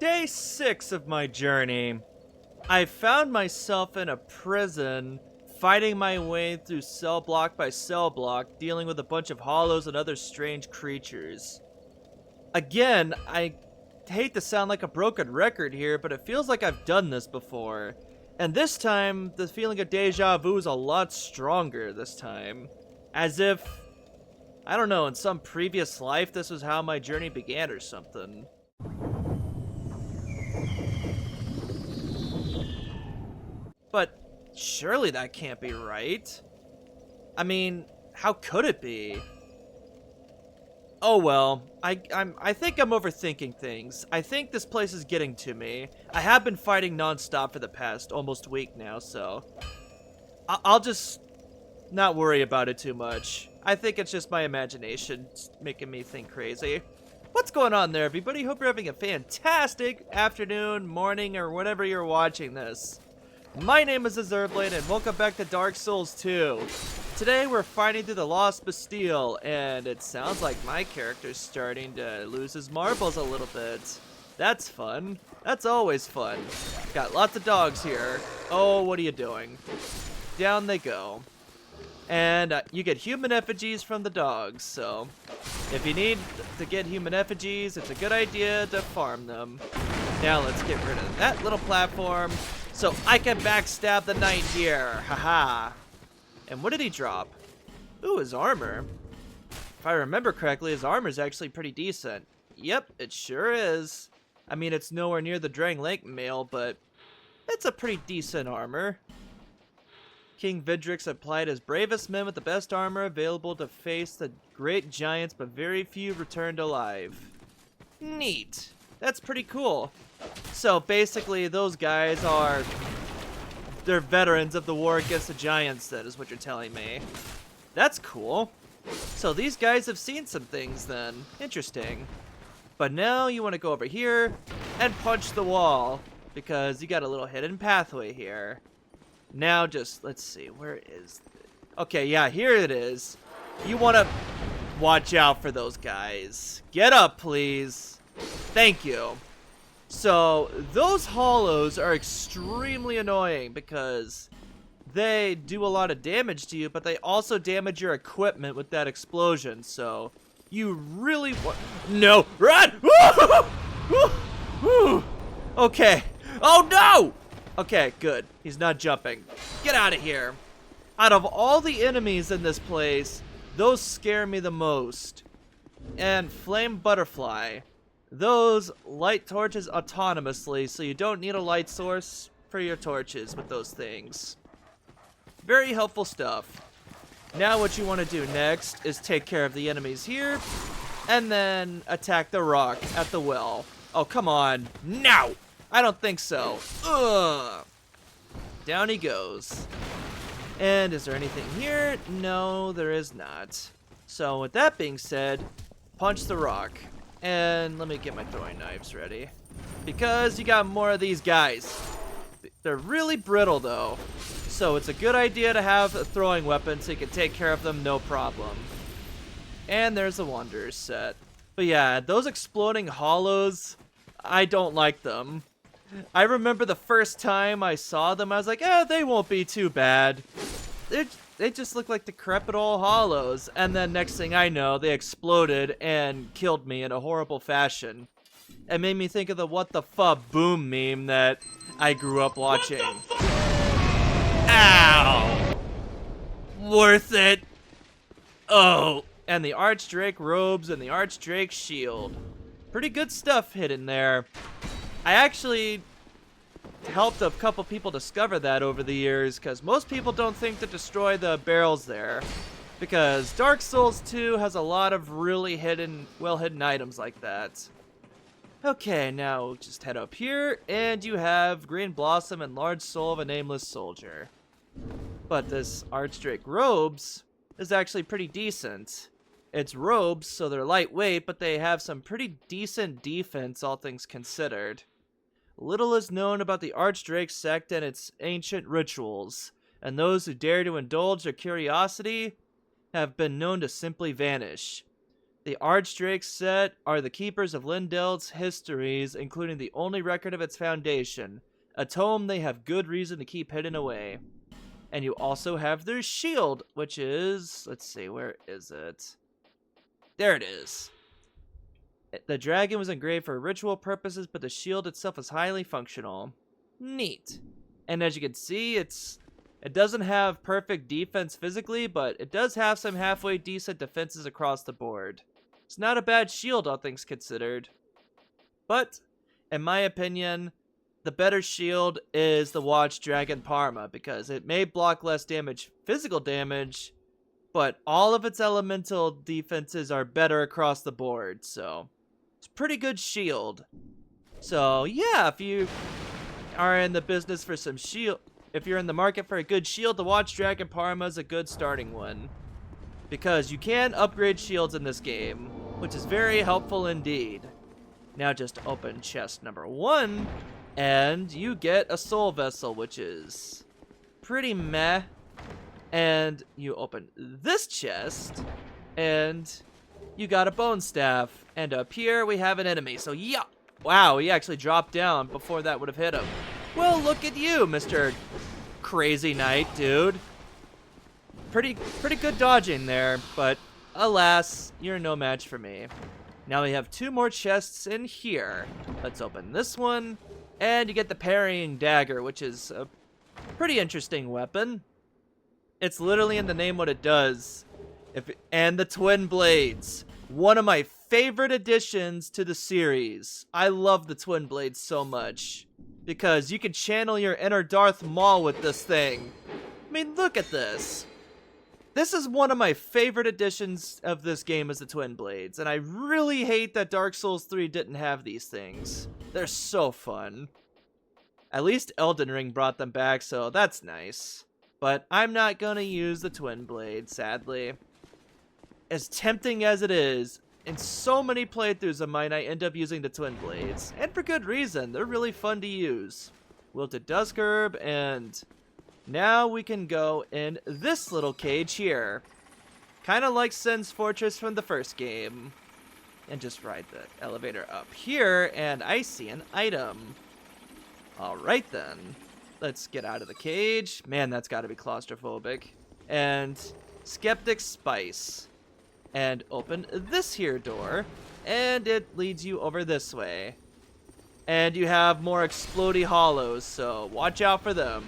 Day 6 of my journey. I found myself in a prison, fighting my way through cell block by cell block, dealing with a bunch of hollows and other strange creatures. Again, I hate to sound like a broken record here, but it feels like I've done this before. And this time, the feeling of deja vu is a lot stronger this time. As if, I don't know, in some previous life this was how my journey began or something. But surely that can't be right. I mean, how could it be? Oh well, I think I'm overthinking things. I think this place is getting to me. I have been fighting non-stop for the past almost week now, so I'll just not worry about it too much. I think it's just my imagination making me think crazy. What's going on there, everybody? Hope you're having a fantastic afternoon, morning, or whenever you're watching this. My name is Azurblade, and welcome back to Dark Souls 2. Today we're fighting through the Lost Bastille, and it sounds like my character's starting to lose his marbles a little bit. That's fun. That's always fun. Got lots of dogs here. Oh, what are you doing? Down they go. And you get human effigies from the dogs, so if you need to get human effigies, it's a good idea to farm them. Now let's get rid of that little platform so I can backstab the knight here. Haha. And what did he drop? Ooh, his armor. If I remember correctly, his armor is actually pretty decent. Yep, it sure is. I mean, it's nowhere near the Drangleic mail, but it's a pretty decent armor. King Vidrix applied his bravest men with the best armor available to face the great giants, but very few returned alive. Neat. That's pretty cool. So basically, those guys they're veterans of the war against the giants, that is what you're telling me. That's cool. So these guys have seen some things then. Interesting. But now you want to go over here and punch the wall, because you got a little hidden pathway here. Now just, let's see, where is it? Okay, yeah, here it is. You want to watch out for those guys. Get up, please. Thank you. So, those hollows are extremely annoying because they do a lot of damage to you, but they also damage your equipment with that explosion, so you really want— No! Run! Okay. Oh no! Okay, good. He's not jumping. Get out of here. Out of all the enemies in this place, those scare me the most. And Flame Butterfly. Those light torches autonomously, so you don't need a light source for your torches with those things. Very helpful stuff. Now what you want to do next is take care of the enemies here, and then attack the rock at the well. Oh, come on. No! I don't think so. Ugh. Down he goes. And is there anything here? No, there is not. So with that being said, punch the rock. And let me get my throwing knives ready, because you got more of these guys. They're really brittle though, so it's a good idea to have a throwing weapon so you can take care of them no problem. And there's the Wanderer's set. But yeah, those exploding hollows, I don't like them. I remember the first time I saw them, I was like, they won't be too bad. They just look like decrepit old hollows, and then next thing I know, they exploded and killed me in a horrible fashion. It made me think of the what the fuck boom meme that I grew up watching. Ow! Worth it! Oh, and the Archdrake robes and the Archdrake shield. Pretty good stuff hidden there. I actually helped a couple people discover that over the years, because most people don't think to destroy the barrels there, because Dark Souls 2 has a lot of really well-hidden items like that. Okay, now just head up here, and you have Green Blossom and Large Soul of a Nameless Soldier. But this Archdrake robes is actually pretty decent. It's robes, so they're lightweight, but they have some pretty decent defense, all things considered. Little is known about the Archdrake sect and its ancient rituals, and those who dare to indulge their curiosity have been known to simply vanish. The Archdrake set are the keepers of Lindel's histories, including the only record of its foundation, a tome they have good reason to keep hidden away. And you also have their shield, which is... let's see, where is it? There it is. The dragon was engraved for ritual purposes, but the shield itself is highly functional. Neat. And as you can see, it doesn't have perfect defense physically, but it does have some halfway decent defenses across the board. It's not a bad shield, all things considered. But, in my opinion, the better shield is the Watch Dragon Parma, because it may block less damage, physical damage, but all of its elemental defenses are better across the board, so it's a pretty good shield. So yeah, if you are in the business for some shield, if you're in the market for a good shield, the Watch Dragon Parma is a good starting one, because you can upgrade shields in this game, which is very helpful indeed. Now just open chest number 1, and you get a soul vessel, which is pretty meh. And you open this chest, and you got a bone staff. And up here, we have an enemy. So, yeah. Wow, he actually dropped down before that would have hit him. Well, look at you, Mr. Crazy Knight, dude. Pretty good dodging there, but alas, you're no match for me. Now we have 2 more chests in here. Let's open this one, and you get the parrying dagger, which is a pretty interesting weapon. It's literally in the name what it does. And the twin blades. One of my favorite additions to the series. I love the twin blades so much, because you can channel your inner Darth Maul with this thing. I mean, look at this. This is one of my favorite additions of this game, is the twin blades. And I really hate that Dark Souls 3 didn't have these things. They're so fun. At least Elden Ring brought them back, so that's nice. But I'm not going to use the twin blade, sadly. As tempting as it is, in so many playthroughs of mine, I end up using the twin blades. And for good reason, they're really fun to use. Wilted Dusk Herb, and now we can go in this little cage here. Kind of like Sen's Fortress from the first game. And just ride the elevator up here, and I see an item. Alright then. Let's get out of the cage. Man, that's got to be claustrophobic. And Skeptic Spice. And open this here door. And it leads you over this way. And you have more explodey hollows, so watch out for them.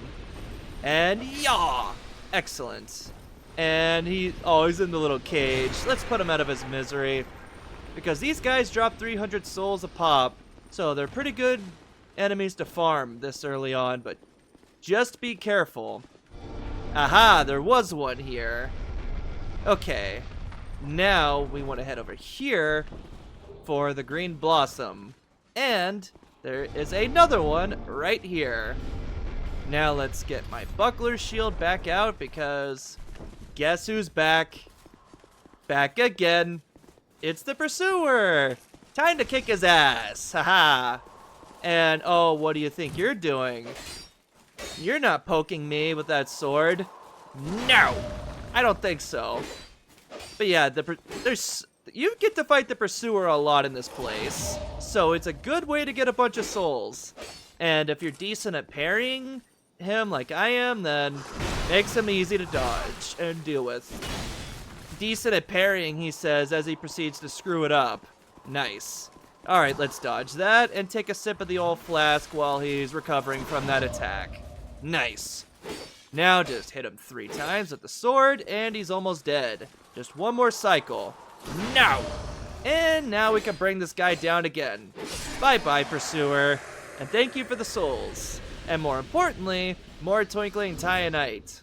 And yaw! Excellent. And he's in the little cage. Let's put him out of his misery, because these guys drop 300 souls a pop. So they're pretty good enemies to farm this early on, but just be careful. Aha, there was one here. Okay, now we want to head over here for the green blossom. And there is another one right here. Now let's get my buckler shield back out, because guess who's back? Back again. It's the pursuer. Time to kick his ass. Haha. And oh, what do you think you're doing? You're not poking me with that sword. No, I don't think so. But yeah, you get to fight the pursuer a lot in this place, so it's a good way to get a bunch of souls. And if you're decent at parrying him like I am, then makes him easy to dodge and deal with. Decent at parrying, he says, as he proceeds to screw it up. Nice. Alright, let's dodge that and take a sip of the old flask while he's recovering from that attack. Nice. Now just hit him 3 times with the sword, and he's almost dead. Just one more cycle. No! And now we can bring this guy down again. Bye-bye, pursuer. And thank you for the souls. And more importantly, more twinkling titanite.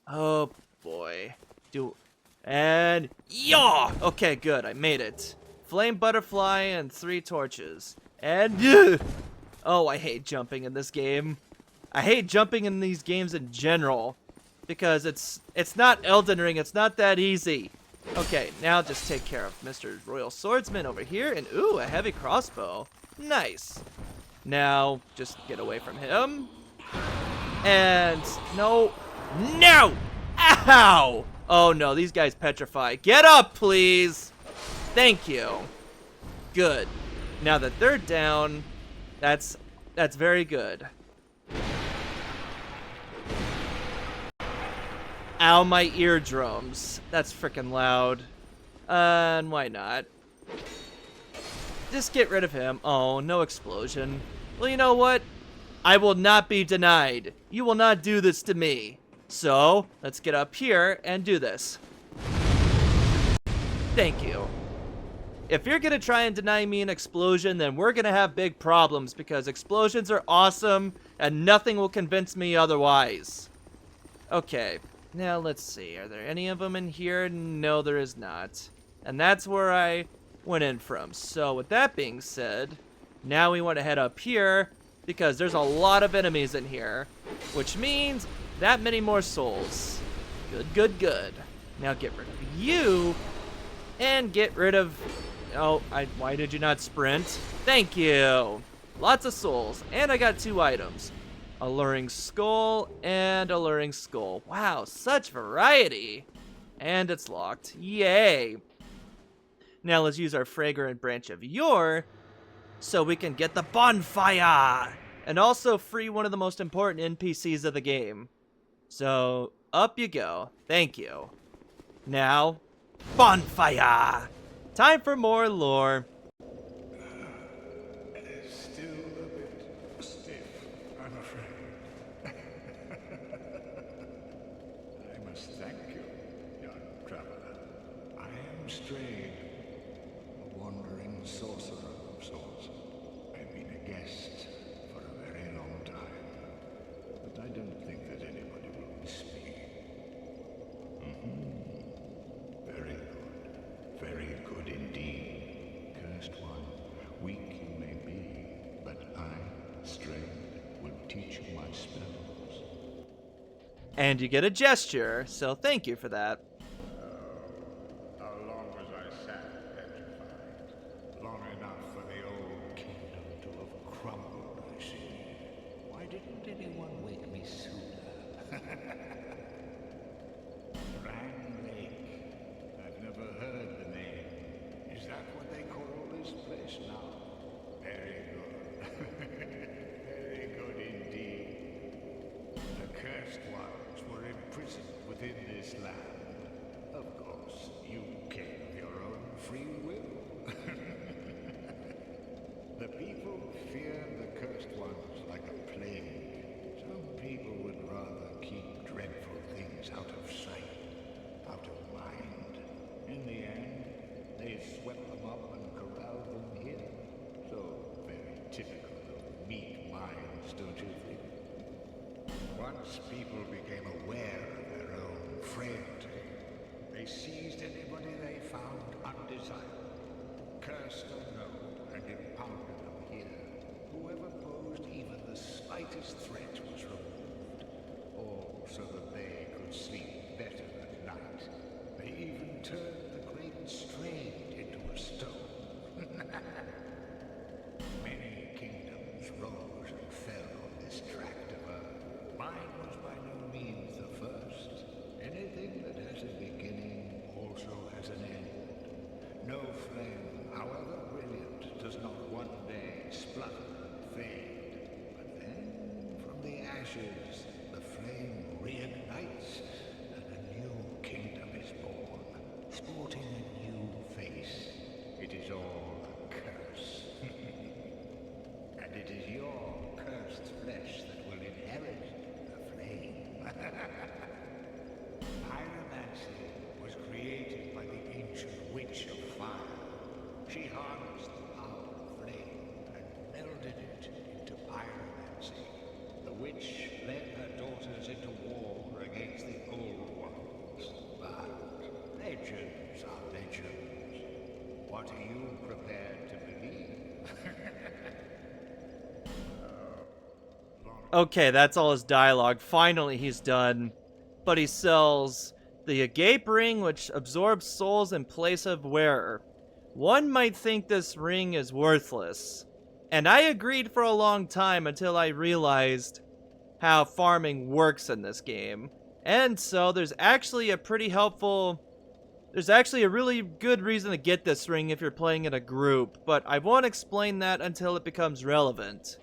Oh, boy. And yaw! Okay, good. I made it. Flame butterfly and 3 torches. And oh, I hate jumping in this game. I hate jumping in these games in general, because it's not Elden Ring. It's not that easy. Okay, now just take care of Mr. Royal Swordsman over here, and ooh, a heavy crossbow. Nice. Now just get away from him. And no. Ow! Oh no, these guys petrify. Get up, please. Thank you. Good. Now that they're down, that's very good. Ow, my eardrums. That's freaking loud. And why not? Just get rid of him. Oh, no explosion. Well, you know what? I will not be denied. You will not do this to me. So, let's get up here and do this. Thank you. If you're gonna try and deny me an explosion, then we're gonna have big problems because explosions are awesome and nothing will convince me otherwise. Okay, now let's see. Are there any of them in here? No, there is not. And that's where I went in from. So with that being said, now we want to head up here because there's a lot of enemies in here, which means that many more souls. Good, good, good. Now get rid of you and get rid of... Oh, why did you not sprint? Thank you. Lots of souls. And I got 2 items. Alluring skull and alluring skull. Wow, such variety. And it's locked. Yay. Now let's use our fragrant branch of yore so we can get the bonfire. And also free one of the most important NPCs of the game. So, up you go. Thank you. Now, bonfire. Time for more lore. Still a bit stiff, I'm afraid. I must thank you, young traveler. I am Strayed, a wandering sorcerer of sorts. I've been a guest for a very long time, but I don't think that anybody will miss me. Very good. Very good indeed. Cursed one, weak you may be, but I, Strayed, will teach you my spells. And you get a gesture, so thank you for that. How long was I sat petrified? Long enough for the old kingdom to have crumbled, I see. Why didn't anyone wake me sooner? Drangleic. I've never heard the name. Is that what they call this place now? Very good. Very good indeed. The cursed ones were imprisoned within this land. Of course, you came of your own free will. The people fear the cursed ones like a plague. Some people would rather keep dreadful things out of sight, out of mind. In the end, they swept them up and corralled them here. So very typical of meek minds, don't you think? Once people became aware of their own frailty, they seized anybody they found undesirable, cursed or no, and impounded them here. Whoever posed even the slightest threat was removed, all so that they could sleep better at night. They even turned the great Strayed into a stone. Many kingdoms rose and fell on this tract of earth. Mine was by no means the first. Anything that has a beginning also has an end. No flame, however brilliant, does not one day splutter and fade. But then, from the ashes, the flame reignites, and a new kingdom is born, sporting a new face. It is all a curse. And it is your cursed flesh that will inherit the flame. Pyromancy was created by the ancient witch of fire. She harnessed the power of flame and melded it into pyromancy. The witch led her daughters into war against the old ones. But legends are legends. What are you prepared to believe? Okay, that's all his dialogue. Finally, he's done. But he sells the Agape ring, which absorbs souls in place of wearer. One might think this ring is worthless. And I agreed for a long time until I realized how farming works in this game. And so there's actually a pretty helpful There's actually a really good reason to get this ring if you're playing in a group, but I won't explain that until it becomes relevant.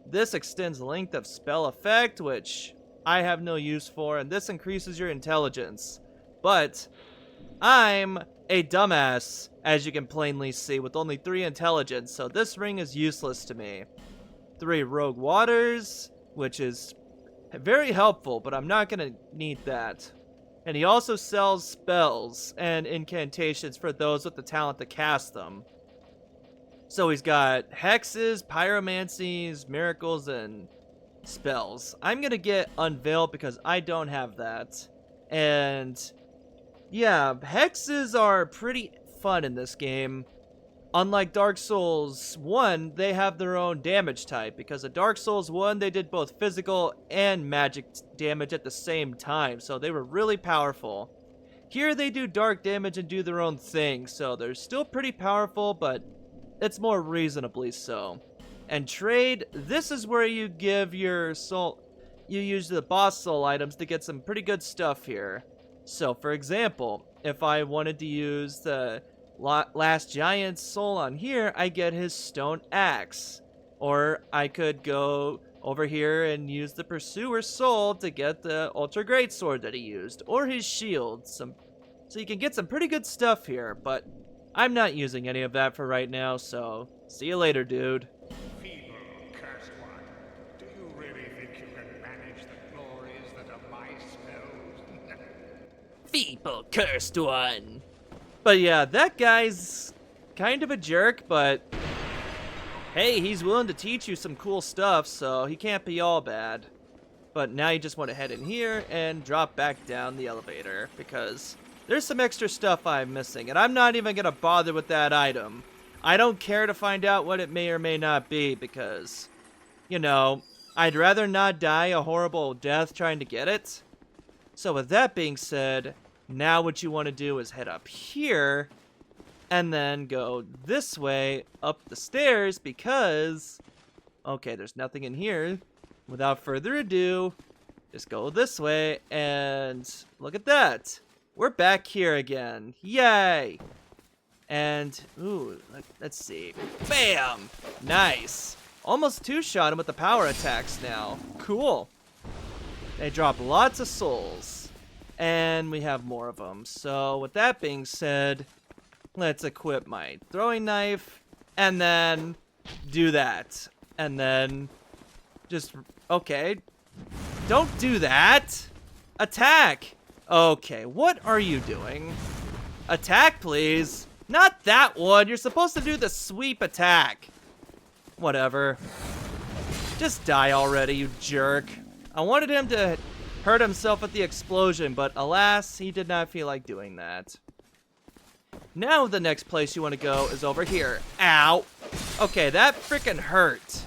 This extends the length of spell effect, which I have no use for, and this increases your intelligence. But I'm a dumbass, as you can plainly see, with only 3 intelligence, so this ring is useless to me. 3 rogue waters, which is very helpful, but I'm not gonna need that. And he also sells spells and incantations for those with the talent to cast them. So he's got hexes, pyromancies, miracles, and spells. I'm gonna get Unveiled because I don't have that. And yeah, hexes are pretty fun in this game. Unlike Dark Souls 1, they have their own damage type, because in Dark Souls 1, they did both physical and magic damage at the same time, so they were really powerful. Here they do dark damage and do their own thing, so they're still pretty powerful, but it's more reasonably so. And trade, this is where you give your soul, you use the boss soul items to get some pretty good stuff here. So for example, if I wanted to use the Last Giant's soul on here, I get his stone axe. Or I could go over here and use the Pursuer's soul to get the Ultra Great Sword that he used, or his shield. So you can get some pretty good stuff here, but I'm not using any of that for right now, so see you later, dude. Feeble, cursed one. Do you really think you can manage the glories that are my spells? Feeble, cursed one. But yeah, that guy's kind of a jerk, but hey, he's willing to teach you some cool stuff, so he can't be all bad. But now you just want to head in here and drop back down the elevator, because there's some extra stuff I'm missing, and I'm not even going to bother with that item. I don't care to find out what it may or may not be, because, you know, I'd rather not die a horrible death trying to get it. So with that being said, now what you want to do is head up here and then go this way up the stairs because, okay, there's nothing in here. Without further ado, just go this way and look at that. We're back here again. Yay! And, ooh, let's see. Bam! Nice. Almost two-shot him with the power attacks now. Cool. They drop lots of souls. And we have more of them. So with that being said, let's equip my throwing knife and then do that. And then just, okay. Don't do that. Attack. Okay, what are you doing? Attack, please. Not that one. You're supposed to do the sweep attack. Whatever. Just die already, you jerk. I wanted him to hurt himself at the explosion, but alas, he did not feel like doing that. Now the next place you want to go is over here. Ow! Okay, that freaking hurt.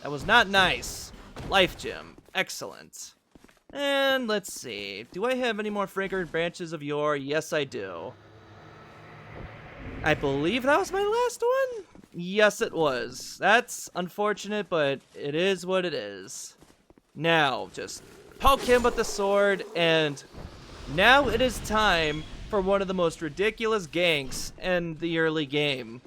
That was not nice. Life gem. Excellent. And let's see. Do I have any more fragrant branches of yore? Yes, I do. I believe that was my last one? Yes, it was. That's unfortunate, but it is what it is. Now, just poke him with the sword, and now it is time for one of the most ridiculous ganks in the early game.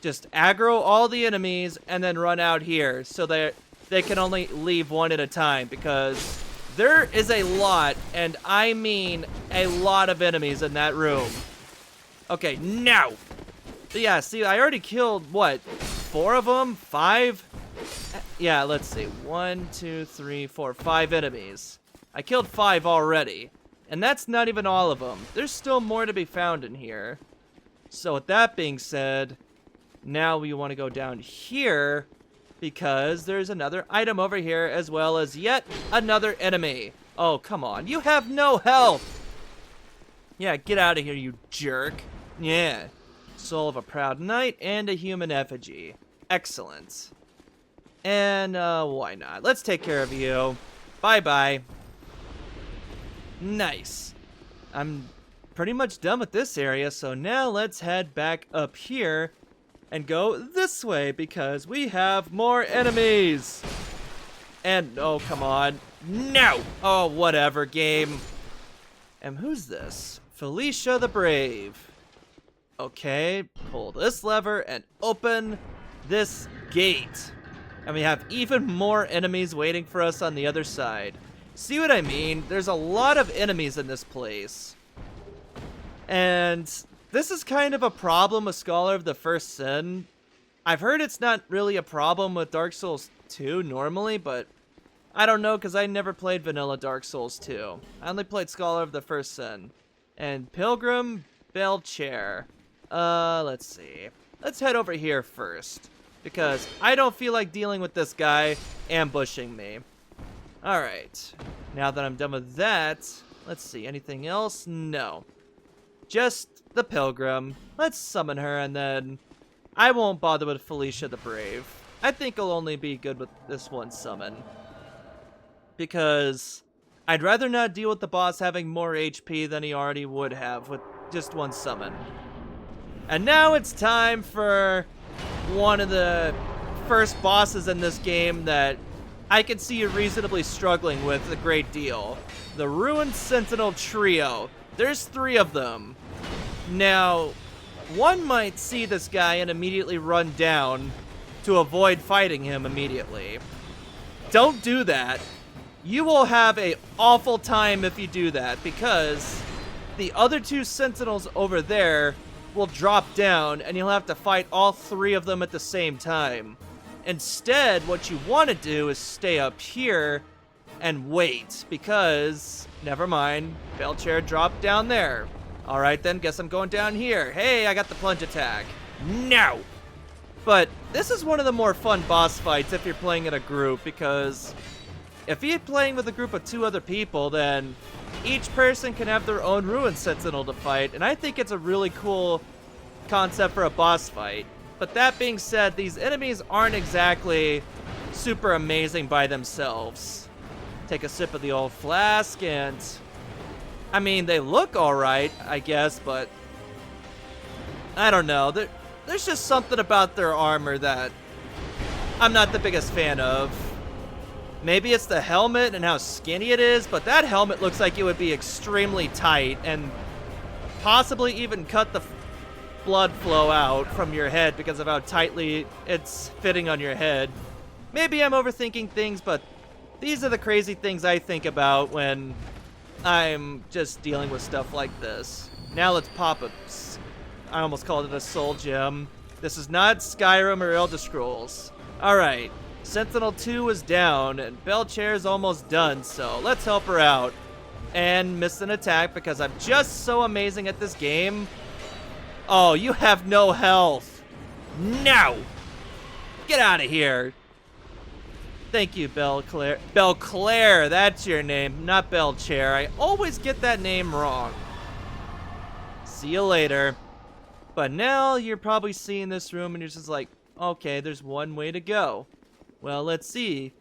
Just aggro all the enemies and then run out here so that they can only leave one at a time, because there is a lot, and I mean a lot of enemies in that room. Okay, now. Yeah, see, I already killed, what, 4 of them? 5? Yeah, let's see. 1, 2, 3, 4, 5 enemies. I killed 5 already. And that's not even all of them. There's still more to be found in here. So with that being said, now we want to go down here because there's another item over here as well as yet another enemy. Oh, come on. You have no health. Yeah, get out of here, you jerk. Yeah. Soul of a proud knight and a human effigy. Excellent. And, why not? Let's take care of you. Bye-bye. Nice. I'm pretty much done with this area, so now let's head back up here and go this way because we have more enemies. And, oh, come on. No! Oh, whatever, game. And who's this? Felicia the Brave. Okay, pull this lever and open this gate. And we have even more enemies waiting for us on the other side. See what I mean? There's a lot of enemies in this place. And this is kind of a problem with Scholar of the First Sin. I've heard it's not really a problem with Dark Souls 2 normally, but I don't know because I never played vanilla Dark Souls 2. I only played Scholar of the First Sin. And Pilgrim Bell Chair. Let's see. Let's head over here first, because I don't feel like dealing with this guy ambushing me. Alright. Now that I'm done with that, let's see. Anything else? No. Just the Pilgrim. Let's summon her, and then I won't bother with Felicia the Brave. I think I'll only be good with this one summon, because I'd rather not deal with the boss having more HP than he already would have with just one summon. And now it's time for one of the first bosses in this game that I can see you reasonably struggling with a great deal. The Ruined Sentinel Trio. There's 3 of them. Now, one might see this guy and immediately run down to avoid fighting him immediately. Don't do that. You will have an awful time if you do that, because the other 2 sentinels over there will drop down and you'll have to fight all 3 of them at the same time. Instead, what you want to do is stay up here and wait, because, never mind, Belchair dropped down there. Alright then, guess I'm going down here. Hey, I got the plunge attack. No! But this is one of the more fun boss fights if you're playing in a group, because if you're playing with a group of 2 other people, then each person can have their own Ruined Sentinel to fight, and I think it's a really cool concept for a boss fight. But that being said, these enemies aren't exactly super amazing by themselves. Take a sip of the old flask, and I mean, they look alright, I guess, but I don't know. There's just something about their armor that I'm not the biggest fan of. Maybe it's the helmet and how skinny it is, but that helmet looks like it would be extremely tight and possibly even cut the blood flow out from your head because of how tightly it's fitting on your head. Maybe I'm overthinking things, but these are the crazy things I think about when I'm just dealing with stuff like this. Now let's pop a... I almost called it a soul gem. This is not Skyrim or Elder Scrolls. Alright, Sentinel 2 is down, and Belchair's almost done, so let's help her out. And miss an attack because I'm just so amazing at this game. Oh, you have no health. No! Get out of here. Thank you, Belclair. Belclair, that's your name, not Belchair. I always get that name wrong. See you later. But now you're probably seeing this room and you're just like, okay, there's one way to go. Well, let's see.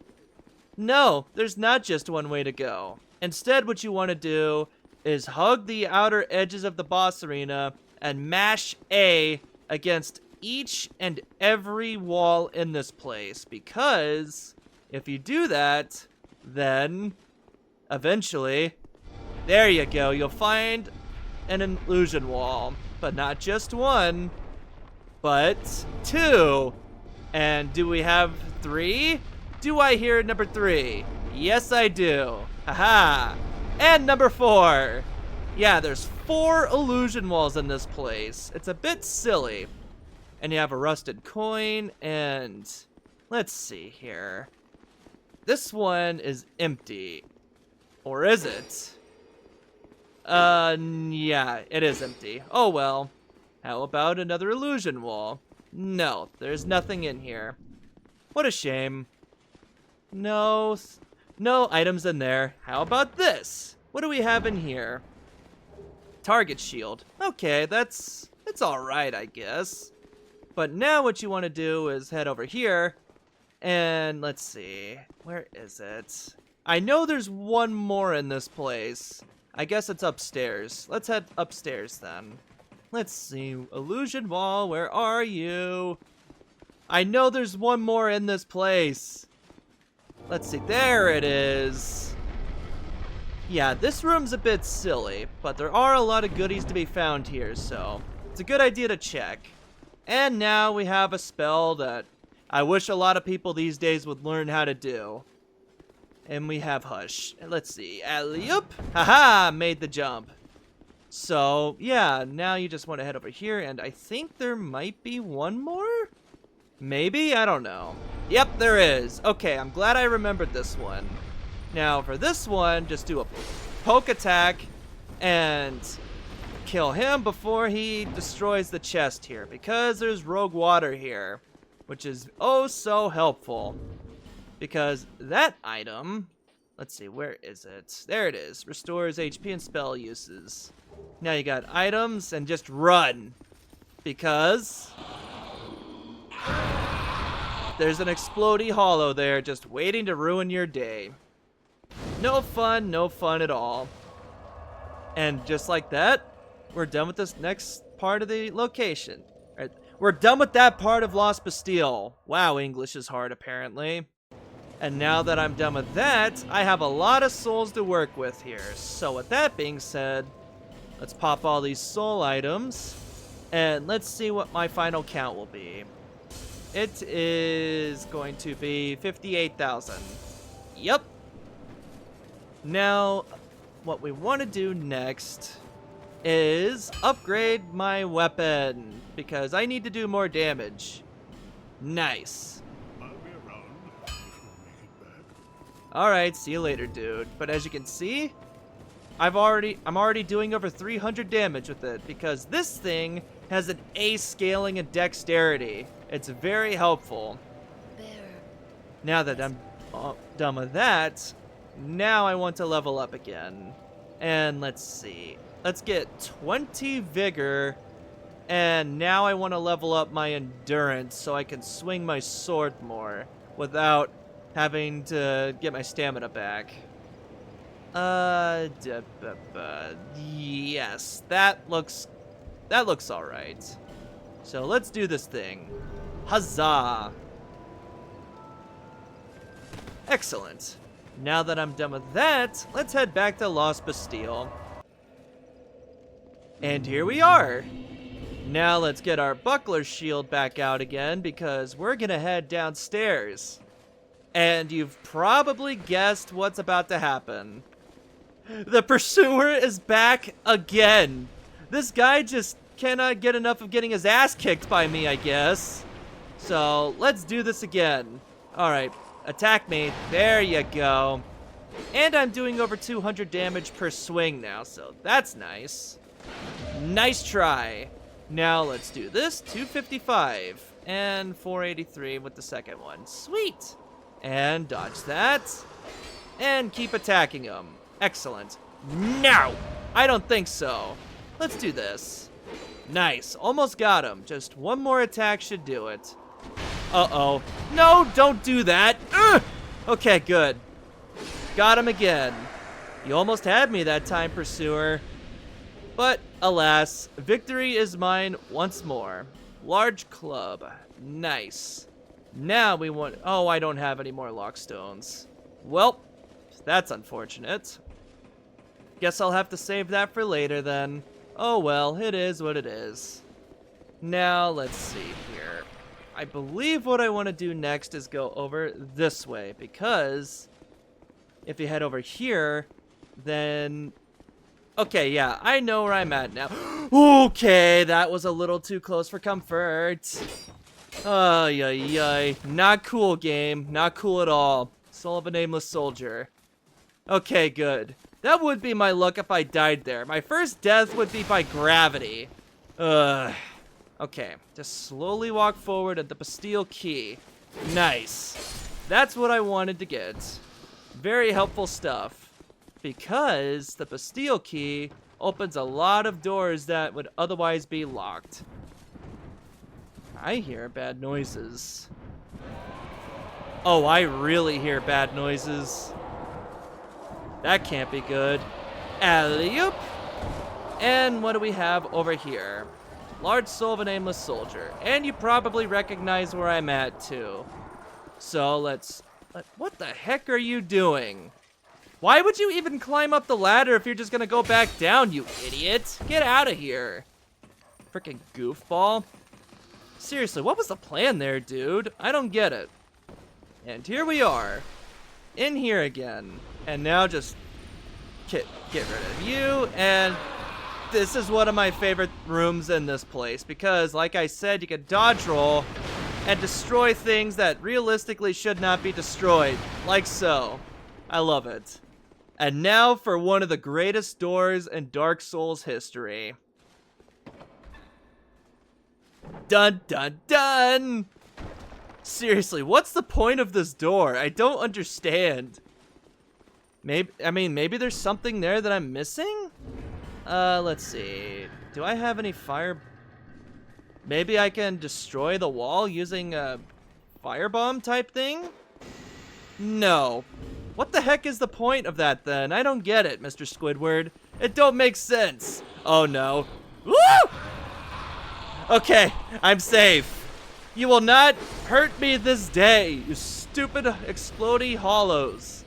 No, there's not just one way to go. Instead, what you want to do is hug the outer edges of the boss arena and mash A against each and every wall in this place, because if you do that, then eventually, there you go, you'll find an illusion wall. But not just one, but 2. And do we have 3? Do I hear number 3? Yes, I do. Haha. And number 4. Yeah, there's 4 illusion walls in this place. It's a bit silly. And you have a rusted coin, and let's see here. This one is empty. Or is it? Yeah, it is empty. Oh well. How about another illusion wall? No, there's nothing in here. What a shame. No items in there. How about this? What do we have in here? Target shield. Okay, it's alright, I guess. But now what you want to do is head over here, and let's see. Where is it? I know there's one more in this place. I guess it's upstairs. Let's head upstairs then. Let's see. Illusion wall, where are you? I know there's one more in this place. Let's see. There it is. Yeah, this room's a bit silly, but there are a lot of goodies to be found here, so it's a good idea to check. And now we have a spell that I wish a lot of people these days would learn how to do. And we have Hush. And let's see. Alley-oop! Haha! Made the jump. So, yeah, now you just want to head over here, and I think there might be one more? Maybe? I don't know. Yep, there is. Okay, I'm glad I remembered this one. Now, for this one, just do a poke attack and kill him before he destroys the chest here, because there's rogue water here, which is oh so helpful. Because that item, let's see, where is it? There it is. Restores HP and spell uses. Now you got items and just run. Because there's an explodey hollow there just waiting to ruin your day. No fun at all. And just like that, we're done with this next part of the location. Right. We're done with that part of Lost Bastille. Wow, English is hard apparently. And now that I'm done with that, I have a lot of souls to work with here. So with that being said, let's pop all these soul items. And let's see what my final count will be. It is going to be 58,000. Yep. Now, what we want to do next is upgrade my weapon, because I need to do more damage. Nice. I'll be around if you make it back. Alright, see you later, dude. But as you can see, I'm already doing over 300 damage with it, because this thing has an A scaling and dexterity. It's very helpful. Now that I'm done with that, now I want to level up again. And let's see. Let's get 20 vigor. And now I want to level up my endurance so I can swing my sword more without having to get my stamina back. Yes, that looks all right. So let's do this thing. Huzzah! Excellent. Now that I'm done with that, let's head back to Lost Bastille. And here we are. Now let's get our buckler shield back out again, because we're gonna head downstairs. And you've probably guessed what's about to happen. The pursuer is back again. This guy just cannot get enough of getting his ass kicked by me, I guess. So let's do this again. Alright, attack me. There you go. And I'm doing over 200 damage per swing now, so that's nice. Nice try. Now let's do this. 255 and 483 with the second one. Sweet. And dodge that. And keep attacking him. Excellent. No! I don't think so. Let's do this. Nice. Almost got him. Just one more attack should do it. Uh-oh. No, don't do that. Ugh! Okay, good. Got him again. You almost had me that time, pursuer. But, alas, victory is mine once more. Large club. Nice. Now we want... Oh, I don't have any more lockstones. Well, that's unfortunate. Guess I'll have to save that for later then. Oh well, it is what it is. Now, let's see here. I believe what I want to do next is go over this way, because if you head over here, then... Okay, yeah, I know where I'm at now. Okay, that was a little too close for comfort. Ay, ay, ay. Not cool, game. Not cool at all. Soul of a Nameless Soldier. Okay, good. That would be my luck if I died there. My first death would be by gravity. Ugh. Okay, just slowly walk forward at the Bastille key. Nice. That's what I wanted to get. Very helpful stuff. Because the Bastille key opens a lot of doors that would otherwise be locked. I hear bad noises. Oh, I really hear bad noises. That can't be good. Alley-oop. And what do we have over here? Large soul of a nameless soldier. And you probably recognize where I'm at, too. So let's... What the heck are you doing? Why would you even climb up the ladder if you're just gonna go back down, you idiot? Get out of here. Freaking goofball. Seriously, what was the plan there, dude? I don't get it. And here we are. In here again. And now just get rid of you. And this is one of my favorite rooms in this place. Because, like I said, you can dodge roll and destroy things that realistically should not be destroyed. Like so. I love it. And now for one of the greatest doors in Dark Souls history. Dun dun dun! Seriously, what's the point of this door? I don't understand. Maybe there's something there that I'm missing? Let's see. Do I have any fire? Maybe I can destroy the wall using a firebomb type thing? No. What the heck is the point of that then? I don't get it, Mr. Squidward. It don't make sense. Oh no. Woo! Okay, I'm safe. You will not hurt me this day, you stupid explodey hollows.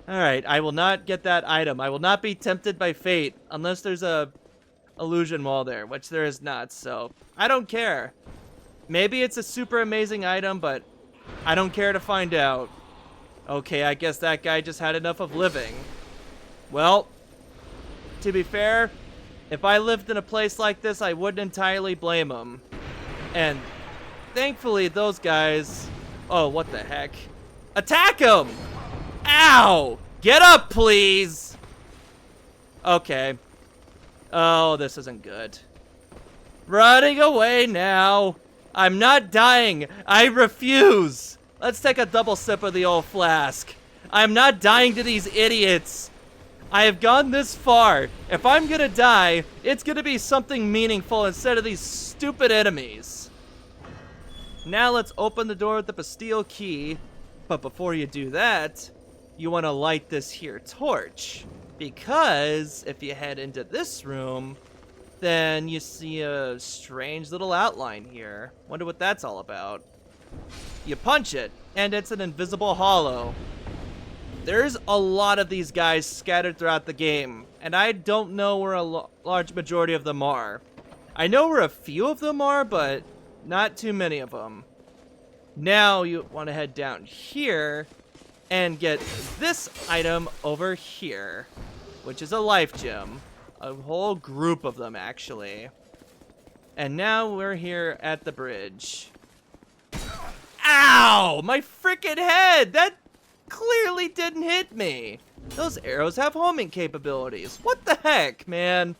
Alright, I will not get that item. I will not be tempted by fate unless there's a illusion wall there, which there is not, so I don't care. Maybe it's a super amazing item, but I don't care to find out. Okay, I guess that guy just had enough of living. Well, to be fair, if I lived in a place like this, I wouldn't entirely blame him. And thankfully, those guys... Oh, what the heck? Attack him! Ow! Get up, please! Okay. Oh, this isn't good. Running away now. I'm not dying. I refuse. Let's take a double sip of the old flask. I'm not dying to these idiots. I have gone this far. If I'm gonna die, it's gonna be something meaningful instead of these stupid enemies. Now let's open the door with the Bastille key. But before you do that, you want to light this here torch. Because if you head into this room, then you see a strange little outline here. Wonder what that's all about. You punch it, and it's an invisible hollow. There's a lot of these guys scattered throughout the game, and I don't know where a large majority of them are. I know where a few of them are, but not too many of them. Now you want to head down here and get this item over here, which is a life gem. A whole group of them, actually. And now we're here at the bridge. Ow! My freaking head! That clearly didn't hit me. Those arrows have homing capabilities. What the heck, man?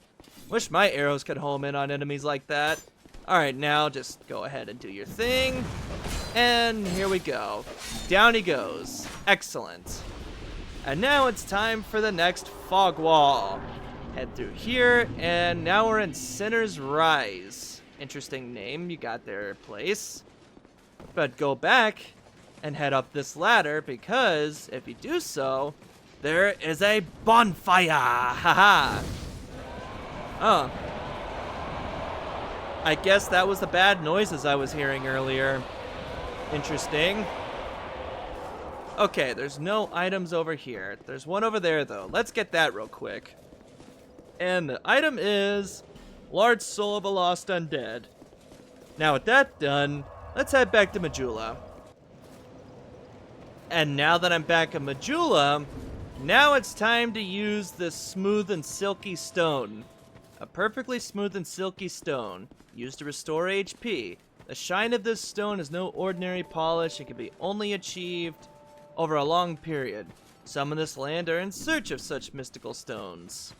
Wish my arrows could home in on enemies like that. Alright, now just go ahead and do your thing. And here we go. Down he goes. Excellent. And now it's time for the next fog wall. Head through here, and now we're in Sinner's Rise. Interesting name you got there, place. But go back and head up this ladder, because if you do so, there is a bonfire. Haha. Oh. I guess that was the bad noises I was hearing earlier. Interesting. Okay, there's no items over here. There's one over there, though. Let's get that real quick. And the item is Large Soul of a Lost Undead. Now with that done, let's head back to Majula. And now that I'm back in Majula, now it's time to use this smooth and silky stone. A perfectly smooth and silky stone, used to restore HP. The shine of this stone is no ordinary polish and can be only achieved over a long period. Some in this land are in search of such mystical stones.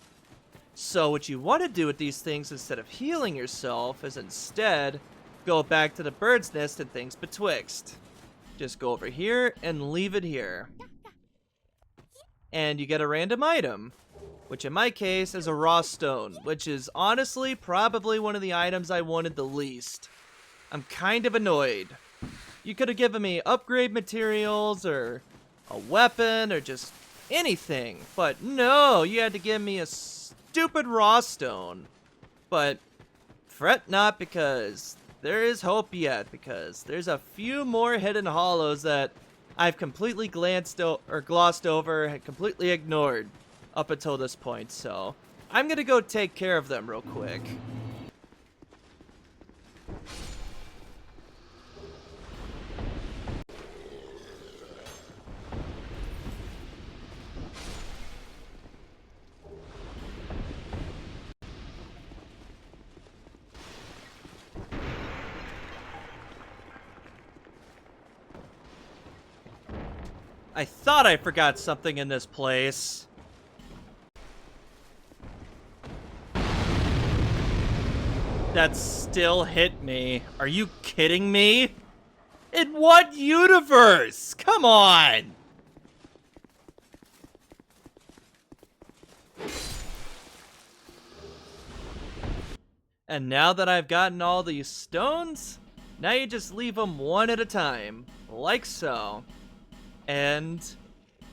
So what you want to do with these things instead of healing yourself is instead go back to the bird's nest and things betwixt. Just go over here and leave it here. And you get a random item, which in my case is a raw stone, which is honestly probably one of the items I wanted the least. I'm kind of annoyed. You could have given me upgrade materials or a weapon or just anything, but no, you had to give me a stupid raw stone. But fret not, because there is hope yet, because there's a few more hidden hollows that I've completely glossed over, and completely ignored up until this point, so I'm gonna go take care of them real quick. I thought I forgot something in this place. That still hit me. Are you kidding me? In what universe? Come on! And now that I've gotten all these stones, now you just leave them one at a time, like so. And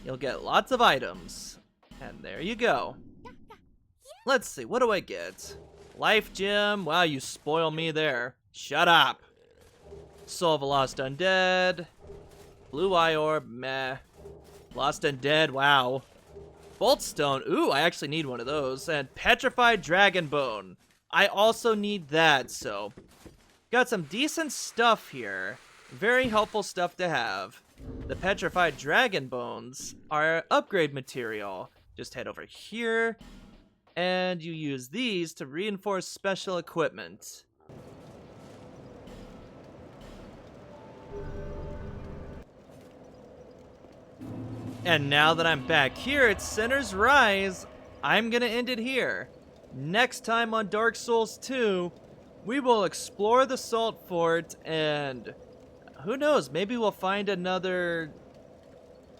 you'll get lots of items. And there you go. Let's see, what do I get? Life gem, wow, you spoil me there. Shut up. Soul of a Lost Undead. Blue Eye Orb, meh. Lost Undead, wow. Boltstone, ooh, I actually need one of those. And Petrified Dragon Bone. I also need that, so. Got some decent stuff here. Very helpful stuff to have. The Petrified Dragon Bones are upgrade material. Just head over here. And you use these to reinforce special equipment. And now that I'm back here at Sinner's Rise, I'm gonna end it here. Next time on Dark Souls 2, we will explore the Salt Fort, and who knows, maybe we'll find another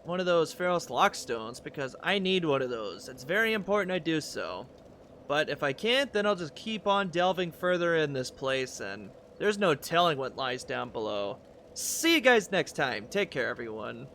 one of those Pharos Lockstones, because I need one of those. It's very important I do so. But if I can't, then I'll just keep on delving further in this place, and there's no telling what lies down below. See you guys next time. Take care, everyone.